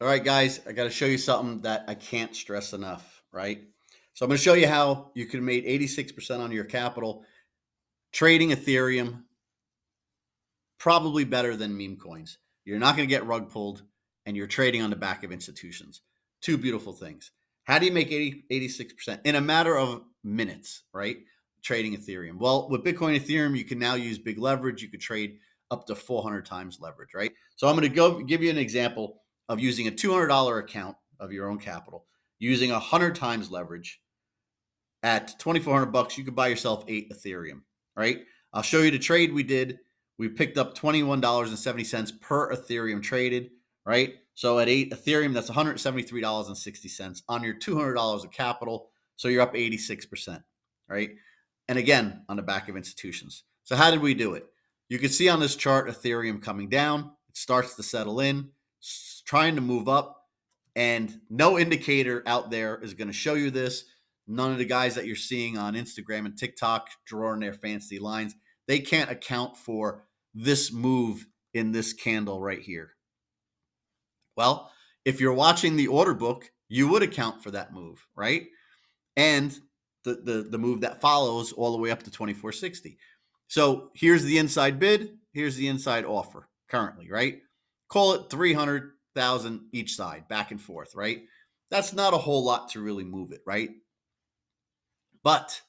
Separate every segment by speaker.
Speaker 1: All right, guys, I got to show you something that I can't stress enough, right? So I'm going to show you how you can make 86% on your capital trading Ethereum, probably better than meme coins. You're not going to get rug pulled, and you're trading on the back of institutions. Two beautiful things. How do you make 86% in a matter of minutes, right? Trading Ethereum. Well, with Bitcoin Ethereum, you can now use big leverage. You could trade up to 400 times leverage, right? So I'm going to go give you an example of using a $200 account of your own capital, using 100 times leverage at 2,400 bucks. You could buy yourself 8 Ethereum, right? I'll show you the trade we did. We picked up $21.70 per Ethereum traded, right? So at 8 Ethereum, that's $173.60 on your $200 of capital. So you're up 86%, right? And again, on the back of institutions. So how did we do it? You can see on this chart Ethereum coming down. It starts to settle in, trying to move up, and no indicator out there is going to show you this. None of the guys that you're seeing on Instagram and TikTok drawing their fancy lines, they can't account for this move in this candle right here. Well, if you're watching the order book, you would account for that move, right? And the move that follows all the way up to 2460. So here's the inside bid, here's the inside offer currently, right? Call it 300,000 each side, back and forth, right? That's not a whole lot to really move it, right? But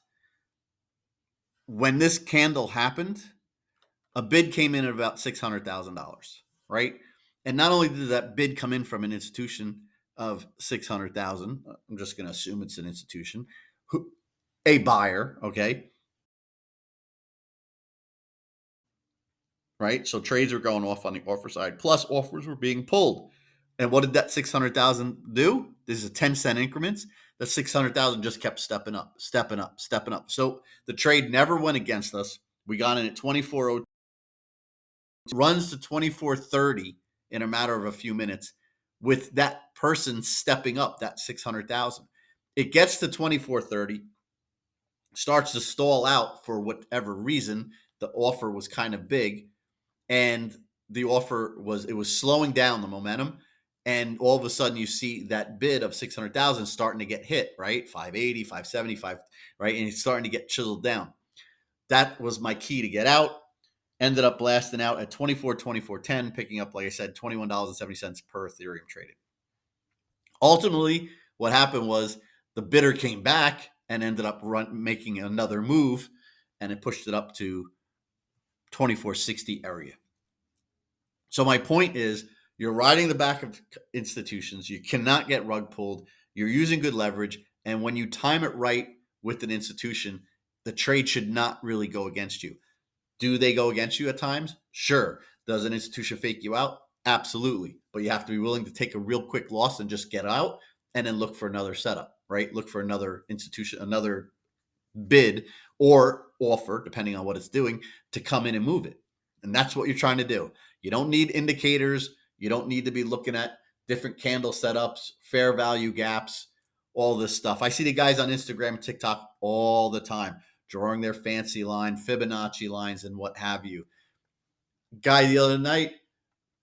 Speaker 1: when this candle happened, a bid came in at about $600,000, right? And not only did that bid come in from an institution of 600,000, I'm just going to assume it's an institution, who, a buyer, okay, right? So trades were going off on the offer side, plus offers were being pulled. And what did that 600,000 do? This is 10-cent increments. The 600,000 just kept stepping up, stepping up, stepping up. So the trade never went against us. We got in at 24.02, runs to 24.30 in a matter of a few minutes with that person stepping up that 600,000. It gets to 24.30, starts to stall out for whatever reason. The offer was kind of big, and the offer was slowing down the momentum, and all of a sudden you see that bid of 600,000 starting to get hit, right? 580, 575, right? And it's starting to get chiseled down. That was my key to get out. Ended up blasting out at 24.10, picking up, like I said, $21.70 per Ethereum traded. Ultimately, what happened was the bidder came back and ended up making another move, and it pushed it up to 2460 area. So my point is, you're riding the back of institutions. You cannot get rug pulled. You're using good leverage, and when you time it right with an institution, the trade should not really go against you. Do they go against you at times? Sure. Does an institution fake you out? Absolutely. But you have to be willing to take a real quick loss and just get out, and then look for another setup, right? Look for another institution, another bid or offer, depending on what it's doing, to come in and move it. And that's what you're trying to do. You don't need indicators. You don't need to be looking at different candle setups, fair value gaps, all this stuff. I see the guys on Instagram and TikTok all the time drawing their fancy line, Fibonacci lines, and what have you. Guy the other night,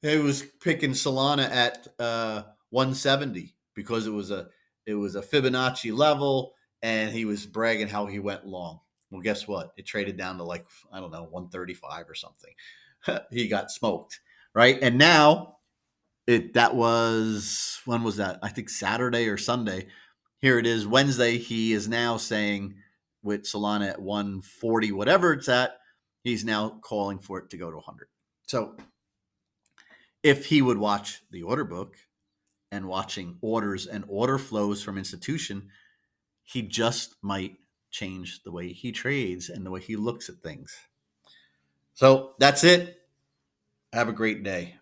Speaker 1: he was picking Solana at 170 because it was a Fibonacci level, and he was bragging how he went long. Well, guess what? It traded down to, like, I don't know, 135 or something. He got smoked, right? And now that was, when was that? I think Saturday or Sunday. Here it is, Wednesday. He is now saying, with Solana at 140, whatever it's at, he's now calling for it to go to 100. So if he would watch the order book and watching orders and order flows from institution, he just might change the way he trades and the way he looks at things. So that's it. Have a great day.